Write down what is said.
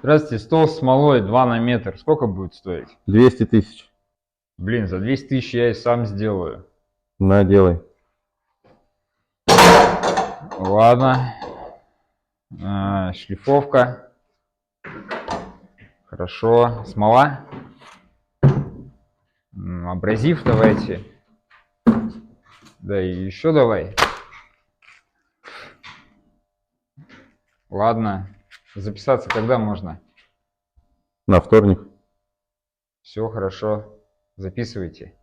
Здравствуйте, стол с смолой 2 на метр. Сколько будет стоить? 200 тысяч. Блин, за 200 тысяч я и сам сделаю. На, делай. Ладно. Шлифовка. Хорошо. Смола. Абразив давайте. Да и еще давай. Ладно. Записаться когда можно? На вторник. Все хорошо. Записывайте.